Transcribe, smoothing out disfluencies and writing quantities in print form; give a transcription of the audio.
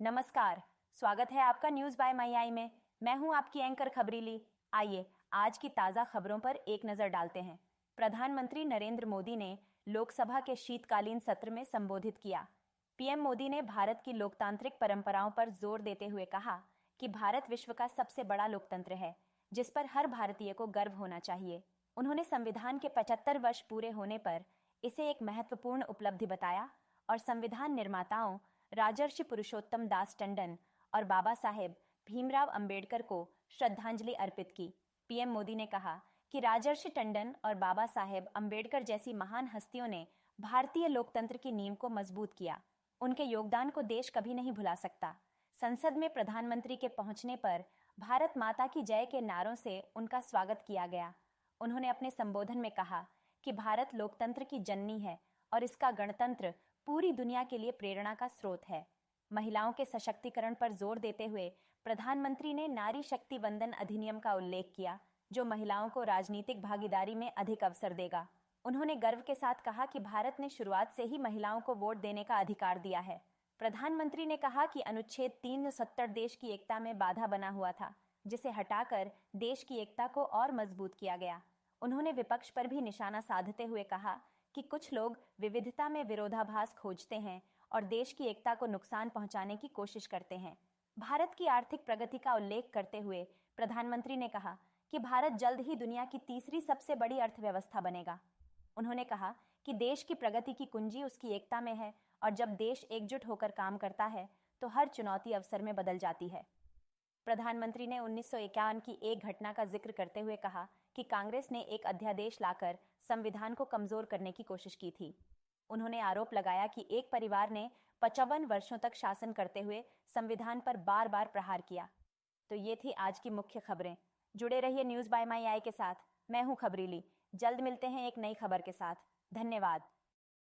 नमस्कार। स्वागत है आपका न्यूज बाय माई आई में। मैं हूं आपकी एंकर खबरीली। आइए आज की ताजा खबरों पर एक नजर डालते हैं। प्रधानमंत्री नरेंद्र मोदी ने लोकसभा के शीतकालीन सत्र में संबोधित किया। पीएम मोदी ने भारत की लोकतांत्रिक परंपराओं पर जोर देते हुए कहा कि भारत विश्व का सबसे बड़ा लोकतंत्र है, जिस पर हर भारतीय को गर्व होना चाहिए। उन्होंने संविधान के 75 वर्ष पूरे होने पर इसे एक महत्वपूर्ण उपलब्धि बताया और संविधान निर्माताओं राजर्षि पुरुषोत्तम दास टंडन और बाबा साहेब भीमराव अंबेडकर को श्रद्धांजलि अर्पित की। पीएम मोदी ने कहा कि राजर्षि टंडन और बाबा साहेब अंबेडकर जैसी महान हस्तियों ने भारतीय लोकतंत्र की नींव को मजबूत किया। उनके योगदान को देश कभी नहीं भुला सकता। संसद में प्रधानमंत्री के पहुंचने पर भारत माता की जय के नारों से उनका स्वागत किया गया। उन्होंने अपने संबोधन में कहा कि भारत लोकतंत्र की जननी है और इसका गणतंत्र पूरी दुनिया के लिए प्रेरणा का स्रोत है। महिलाओं के सशक्तिकरण पर जोर देते हुए प्रधानमंत्री ने नारी शक्ति वंदन अधिनियम का उल्लेख किया, जो महिलाओं को राजनीतिक भागीदारी में अधिक अवसर देगा। उन्होंने गर्व के साथ कहा कि भारत ने शुरुआत से ही महिलाओं को वोट देने का अधिकार दिया है। प्रधानमंत्री ने कहा कि अनुच्छेद 370 देश की एकता में बाधा बना हुआ था, जिसे हटाकर देश की एकता को और मजबूत किया गया। उन्होंने विपक्ष पर भी निशाना साधते हुए कहा कि कुछ लोग विविधता में विरोधाभास खोजते हैं और देश की एकता को नुकसान पहुंचाने की कोशिश करते हैं। भारत की आर्थिक प्रगति का उल्लेख करते हुए प्रधानमंत्री ने कहा कि भारत जल्द ही दुनिया की तीसरी सबसे बड़ी अर्थव्यवस्था बनेगा। उन्होंने कहा कि देश की प्रगति की कुंजी उसकी एकता में है और जब देश एकजुट होकर काम करता है तो हर चुनौती अवसर में बदल जाती है। प्रधानमंत्री ने 1951 की एक घटना का जिक्र करते हुए कहा कि कांग्रेस ने एक अध्यादेश लाकर संविधान को कमजोर करने की कोशिश की थी। उन्होंने आरोप लगाया कि एक परिवार ने 55 वर्षों तक शासन करते हुए संविधान पर बार बार प्रहार किया। तो ये थी आज की मुख्य खबरें। जुड़े रहिए न्यूज बाय माई आई के साथ। मैं हूं खबरीली। जल्द मिलते हैं एक नई खबर के साथ। धन्यवाद।